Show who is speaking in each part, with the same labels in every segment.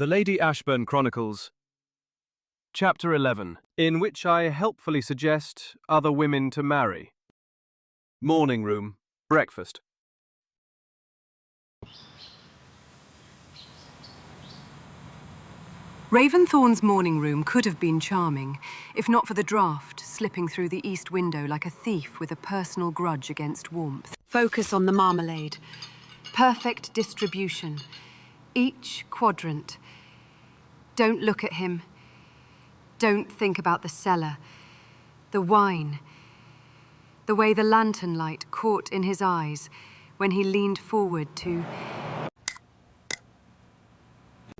Speaker 1: The Lady Ashburn Chronicles, Chapter 11, in which I helpfully suggest other women to marry. Morning room, breakfast.
Speaker 2: Raventhorn's morning room could have been charming, if not for the draught slipping through the east window like a thief with a personal grudge against warmth. Focus on the marmalade. Perfect distribution. Each quadrant. Don't look at him. Don't think about the cellar. The wine. The way the lantern light caught in his eyes when he leaned forward to...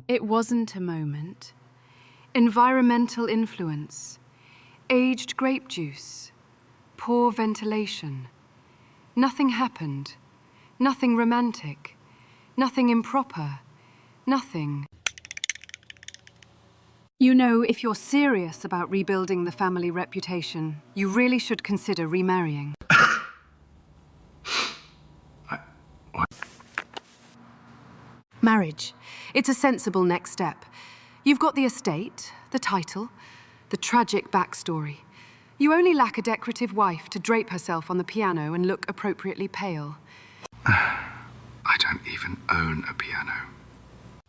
Speaker 2: It wasn't a moment. Environmental influence. Aged grape juice. Poor ventilation. Nothing happened. Nothing romantic. Nothing improper. Nothing. You know, if you're serious about rebuilding the family reputation, you really should consider remarrying.
Speaker 3: What?
Speaker 2: Marriage. It's a sensible next step. You've got the estate, the title, the tragic backstory. You only lack a decorative wife to drape herself on the piano and look appropriately pale.
Speaker 3: I don't even own a piano.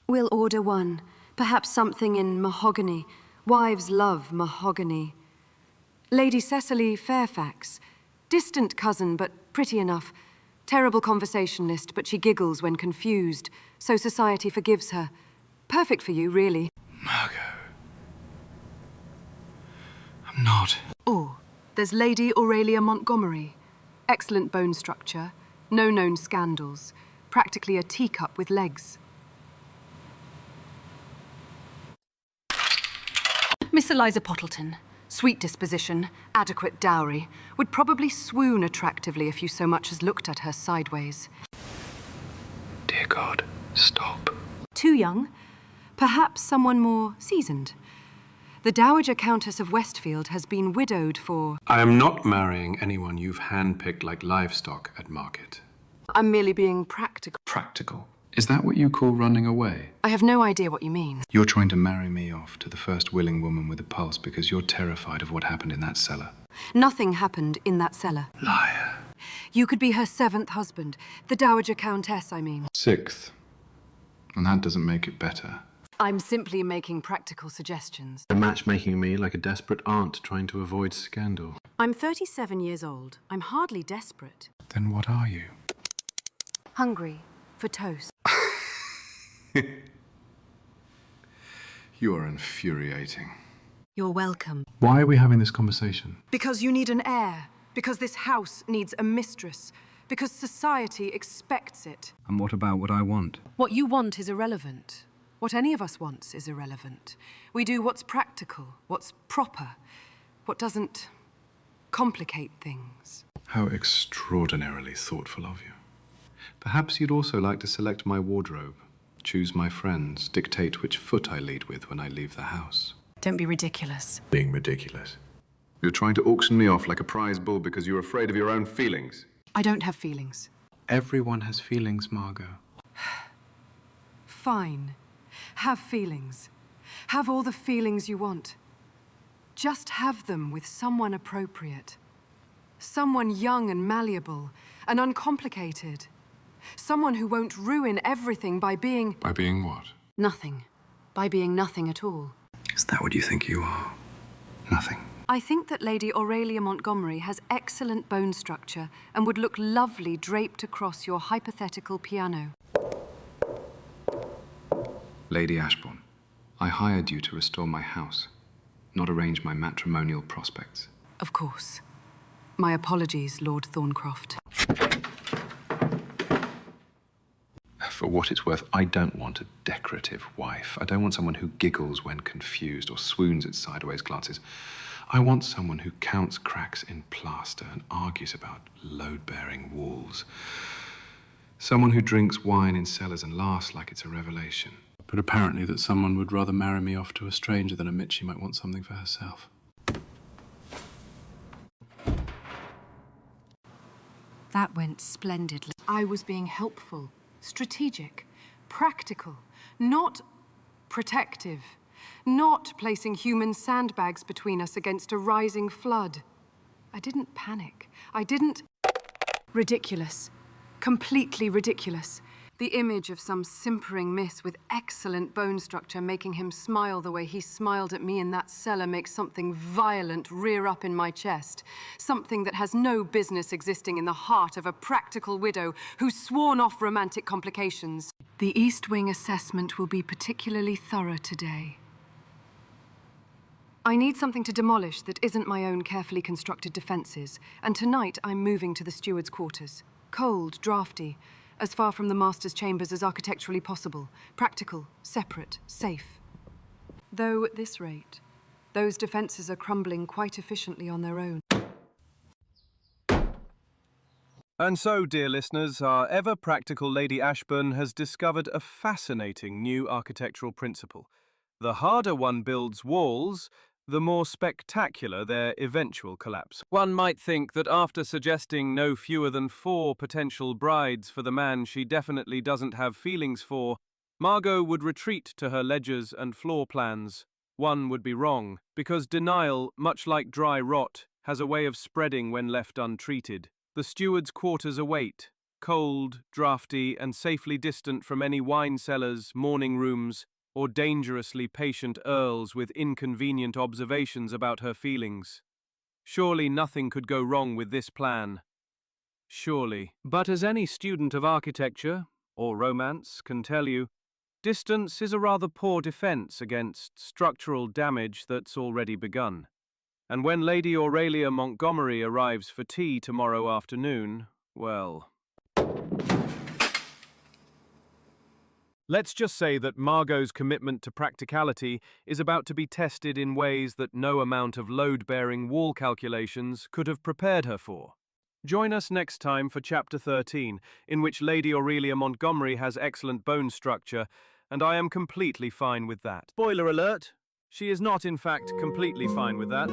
Speaker 2: We'll order one. Perhaps something in mahogany. Wives love mahogany. Lady Cecily Fairfax. Distant cousin, but pretty enough. Terrible conversationalist, but she giggles when confused, so society forgives her. Perfect for you, really.
Speaker 3: Margot. I'm not.
Speaker 2: Or there's Lady Aurelia Montgomery. Excellent bone structure, no known scandals. Practically a teacup with legs. Miss Eliza Pottleton. Sweet disposition, adequate dowry, would probably swoon attractively if you so much as looked at her sideways.
Speaker 3: Dear God, stop.
Speaker 2: Too young? Perhaps someone more seasoned. The Dowager Countess of Westfield has been widowed for...
Speaker 3: I am not marrying anyone you've handpicked like livestock at market.
Speaker 2: I'm merely being practical.
Speaker 3: Practical? Is that what you call running away?
Speaker 2: I have no idea what you mean.
Speaker 3: You're trying to marry me off to the first willing woman with a pulse because you're terrified of what happened in that cellar.
Speaker 2: Nothing happened in that cellar.
Speaker 3: Liar.
Speaker 2: You could be her seventh husband. The Dowager Countess, I mean.
Speaker 3: Sixth. And that doesn't make it better.
Speaker 2: I'm simply making practical suggestions.
Speaker 3: You're matchmaking me like a desperate aunt trying to avoid scandal.
Speaker 2: I'm 37 years old. I'm hardly desperate.
Speaker 3: Then what are you?
Speaker 2: Hungry for toast.
Speaker 3: You are infuriating.
Speaker 2: You're welcome.
Speaker 3: Why are we having this conversation?
Speaker 2: Because you need an heir. Because this house needs a mistress. Because society expects it.
Speaker 3: And what about what I want?
Speaker 2: What you want is irrelevant. What any of us wants is irrelevant. We do what's practical, what's proper, what doesn't complicate things.
Speaker 3: How extraordinarily thoughtful of you. Perhaps you'd also like to select my wardrobe, choose my friends, dictate which foot I lead with when I leave the house.
Speaker 2: Don't be ridiculous.
Speaker 3: Being ridiculous. You're trying to auction me off like a prize bull because you're afraid of your own feelings.
Speaker 2: I don't have feelings.
Speaker 3: Everyone has feelings, Margot.
Speaker 2: Fine. Have feelings. Have all the feelings you want. Just have them with someone appropriate. Someone young and malleable and uncomplicated. Someone who won't ruin everything by being...
Speaker 3: By being what?
Speaker 2: Nothing. By being nothing at all.
Speaker 3: Is that what you think you are? Nothing.
Speaker 2: I think that Lady Aurelia Montgomery has excellent bone structure and would look lovely draped across your hypothetical piano.
Speaker 3: Lady Ashbourne, I hired you to restore my house, not arrange my matrimonial prospects.
Speaker 2: Of course. My apologies, Lord Thorncroft.
Speaker 3: For what it's worth, I don't want a decorative wife. I don't want someone who giggles when confused or swoons at sideways glances. I want someone who counts cracks in plaster and argues about load-bearing walls. Someone who drinks wine in cellars and laughs like it's a revelation. But apparently that someone would rather marry me off to a stranger than admit she might want something for herself.
Speaker 2: That went splendidly. I was being helpful, strategic, practical, not protective, not placing human sandbags between us against a rising flood. I didn't panic. I didn't... Ridiculous. Completely ridiculous. The image of some simpering miss with excellent bone structure making him smile the way he smiled at me in that cellar makes something violent rear up in my chest. Something that has no business existing in the heart of a practical widow who's sworn off romantic complications. The East Wing assessment will be particularly thorough today. I need something to demolish that isn't my own carefully constructed defences, and tonight I'm moving to the steward's quarters. Cold, drafty, as far from the master's chambers as architecturally possible. Practical, separate, safe. Though at this rate, those defences are crumbling quite efficiently on their own.
Speaker 1: And so, dear listeners, our ever-practical Lady Ashburn has discovered a fascinating new architectural principle. The harder one builds walls, the more spectacular their eventual collapse. One might think that after suggesting no fewer than 4 potential brides for the man she definitely doesn't have feelings for, Margot would retreat to her ledgers and floor plans. One would be wrong, because denial, much like dry rot, has a way of spreading when left untreated. The steward's quarters await, cold, draughty, and safely distant from any wine cellars, morning rooms, or dangerously patient earls with inconvenient observations about her feelings. Surely nothing could go wrong with this plan. Surely. But as any student of architecture, or romance, can tell you, distance is a rather poor defense against structural damage that's already begun. And when Lady Aurelia Montgomery arrives for tea tomorrow afternoon, well... Let's just say that Margot's commitment to practicality is about to be tested in ways that no amount of load-bearing wall calculations could have prepared her for. Join us next time for Chapter 13, in which Lady Aurelia Montgomery has excellent bone structure, and I am completely fine with that. Spoiler alert! She is not, in fact, completely fine with that.